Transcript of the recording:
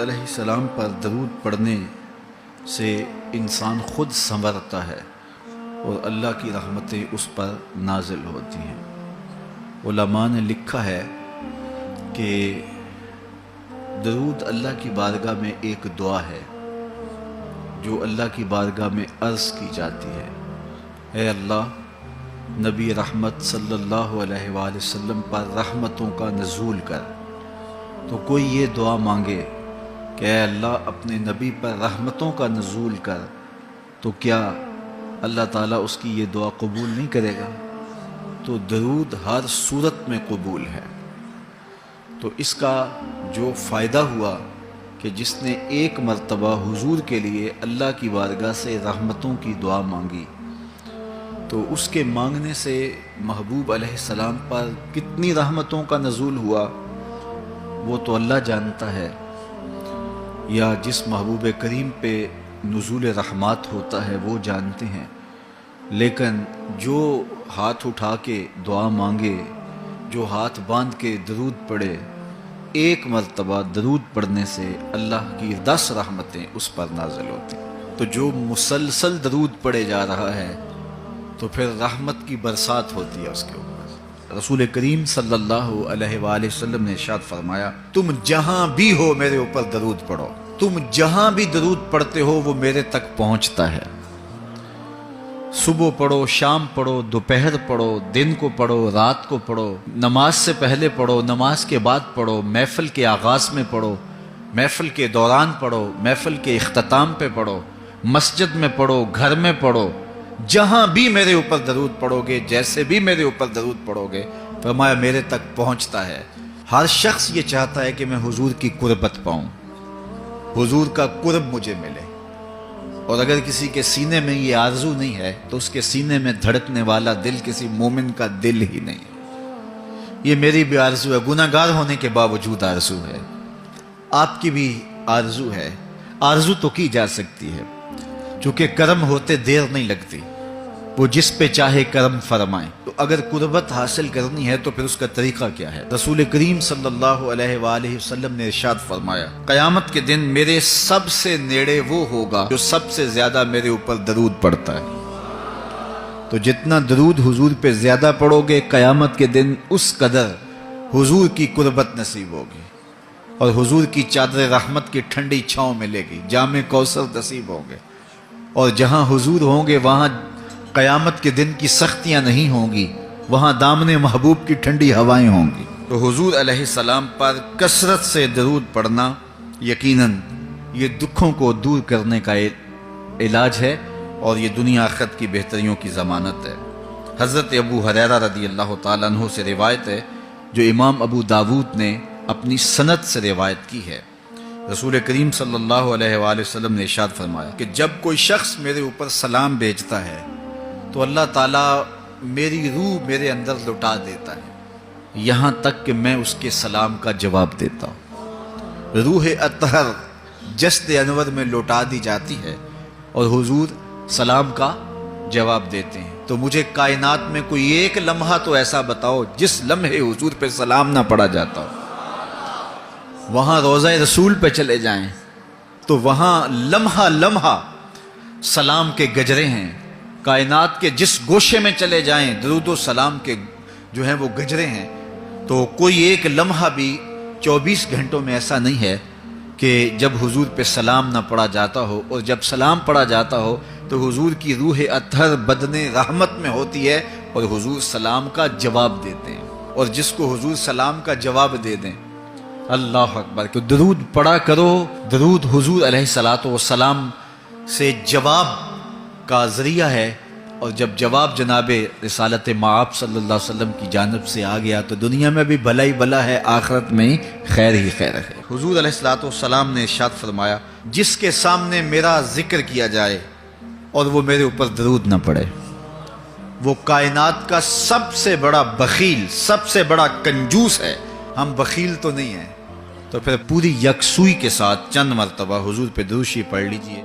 علیہ السلام پر درود پڑھنے سے انسان خود سنورتا ہے اور اللہ کی رحمتیں اس پر نازل ہوتی ہیں۔ علماء نے لکھا ہے کہ درود اللہ کی بارگاہ میں ایک دعا ہے جو اللہ کی بارگاہ میں عرض کی جاتی ہے، اے اللہ، نبی رحمت صلی اللہ علیہ وآلہ وسلم پر رحمتوں کا نزول کر۔ تو کوئی یہ دعا مانگے کہ اے اللہ اپنے نبی پر رحمتوں کا نزول کر، تو کیا اللہ تعالیٰ اس کی یہ دعا قبول نہیں کرے گا؟ تو درود ہر صورت میں قبول ہے۔ تو اس کا جو فائدہ ہوا کہ جس نے ایک مرتبہ حضور کے لیے اللہ کی بارگاہ سے رحمتوں کی دعا مانگی، تو اس کے مانگنے سے محبوب علیہ السلام پر کتنی رحمتوں کا نزول ہوا وہ تو اللہ جانتا ہے، یا جس محبوب کریم پہ نزول رحمات ہوتا ہے وہ جانتے ہیں، لیکن جو ہاتھ اٹھا کے دعا مانگے، جو ہاتھ باندھ کے درود پڑھے، ایک مرتبہ درود پڑھنے سے اللہ کی 10 رحمتیں اس پر نازل ہوتی ہیں۔ تو جو مسلسل درود پڑھے جا رہا ہے تو پھر رحمت کی برسات ہوتی ہے اس کے اوپر۔ رسول کریم صلی اللہ علیہ وآلہ وسلم نے ارشاد فرمایا، تم جہاں بھی ہو میرے اوپر درود پڑھو، تم جہاں بھی درود پڑھتے ہو وہ میرے تک پہنچتا ہے۔ صبح پڑھو، شام پڑھو، دوپہر پڑھو، دن کو پڑھو، رات کو پڑھو، نماز سے پہلے پڑھو، نماز کے بعد پڑھو، محفل کے آغاز میں پڑھو، محفل کے دوران پڑھو، محفل کے اختتام پہ پڑھو، مسجد میں پڑھو، گھر میں پڑھو، جہاں بھی میرے اوپر درود پڑھو گے، جیسے بھی میرے اوپر درود پڑھو گے، فرمایا میرے تک پہنچتا ہے۔ ہر شخص یہ چاہتا ہے کہ میں حضور کی قربت پاؤں، حضور کا قرب مجھے ملے، اور اگر کسی کے سینے میں یہ آرزو نہیں ہے تو اس کے سینے میں دھڑکنے والا دل کسی مومن کا دل ہی نہیں ہے۔ یہ میری بھی آرزو ہے، گناہ گار ہونے کے باوجود آرزو ہے، آپ کی بھی آرزو ہے، آرزو تو کی جا سکتی ہے، چونکہ کرم ہوتے دیر نہیں لگتی، وہ جس پہ چاہے کرم فرمائیں۔ تو اگر قربت حاصل کرنی ہے تو پھر اس کا طریقہ کیا ہے؟ رسول کریم صلی اللہ علیہ وآلہ وسلم نے ارشاد فرمایا، قیامت کے دن میرے سب سے نیڑے وہ ہوگا جو سب سے زیادہ میرے اوپر درود پڑھتا ہے۔ تو جتنا درود حضور پہ زیادہ پڑھو گے، قیامت کے دن اس قدر حضور کی قربت نصیب ہوگی، اور حضور کی چادر رحمت کی ٹھنڈی چھاؤں ملے گی، جام کوثر نصیب ہوں گے، اور جہاں حضور ہوں گے وہاں قیامت کے دن کی سختیاں نہیں ہوں گی، وہاں دامن محبوب کی ٹھنڈی ہوائیں ہوں گی۔ تو حضور علیہ السلام پر کثرت سے درود پڑھنا یقیناً یہ دکھوں کو دور کرنے کا علاج ہے، اور یہ دنیا آخرت کی بہتریوں کی ضمانت ہے۔ حضرت ابو ہریرہ رضی اللہ تعالیٰ عنہ سے روایت ہے جو امام ابو داود نے اپنی سند سے روایت کی ہے۔ رسول کریم صلی اللہ علیہ وآلہ وسلم نے ارشاد فرمایا کہ جب کوئی شخص میرے اوپر سلام بھیجتا ہے تو اللہ تعالیٰ میری روح میرے اندر لٹا دیتا ہے، یہاں تک کہ میں اس کے سلام کا جواب دیتا ہوں۔ روح اطہر جسد انور میں لوٹا دی جاتی ہے اور حضور سلام کا جواب دیتے ہیں۔ تو مجھے کائنات میں کوئی ایک لمحہ تو ایسا بتاؤ جس لمحے حضور پہ سلام نہ پڑھا جاتا ہو۔ وہاں روضہ رسول پہ چلے جائیں تو وہاں لمحہ لمحہ سلام کے گجرے ہیں، کائنات کے جس گوشے میں چلے جائیں درود و سلام کے جو ہیں وہ گجرے ہیں۔ تو کوئی ایک لمحہ بھی 24 گھنٹوں میں ایسا نہیں ہے کہ جب حضور پہ سلام نہ پڑھا جاتا ہو، اور جب سلام پڑھا جاتا ہو تو حضور کی روح اطہر بدن رحمت میں ہوتی ہے اور حضور سلام کا جواب دیتے ہیں، اور جس کو حضور سلام کا جواب دے دیں، اللہ اکبر، کہ درود پڑھا کرو۔ درود حضور علیہ الصلوۃ والسلام سے جواب کا ذریعہ ہے، اور جب جواب جناب رسالت مآب صلی اللہ علیہ وسلم کی جانب سے آ گیا تو دنیا میں بھی بھلا ہی بھلا ہے، آخرت میں خیر ہی خیر ہے۔ حضور علیہ الصلوۃ والسلام نے ارشاد فرمایا، جس کے سامنے میرا ذکر کیا جائے اور وہ میرے اوپر درود نہ پڑے، وہ کائنات کا سب سے بڑا بخیل، سب سے بڑا کنجوس ہے۔ ہم بخیل تو نہیں ہیں، تو پھر پوری یکسوئی کے ساتھ چند مرتبہ حضور پہ درود شریف پڑھ لیجئے۔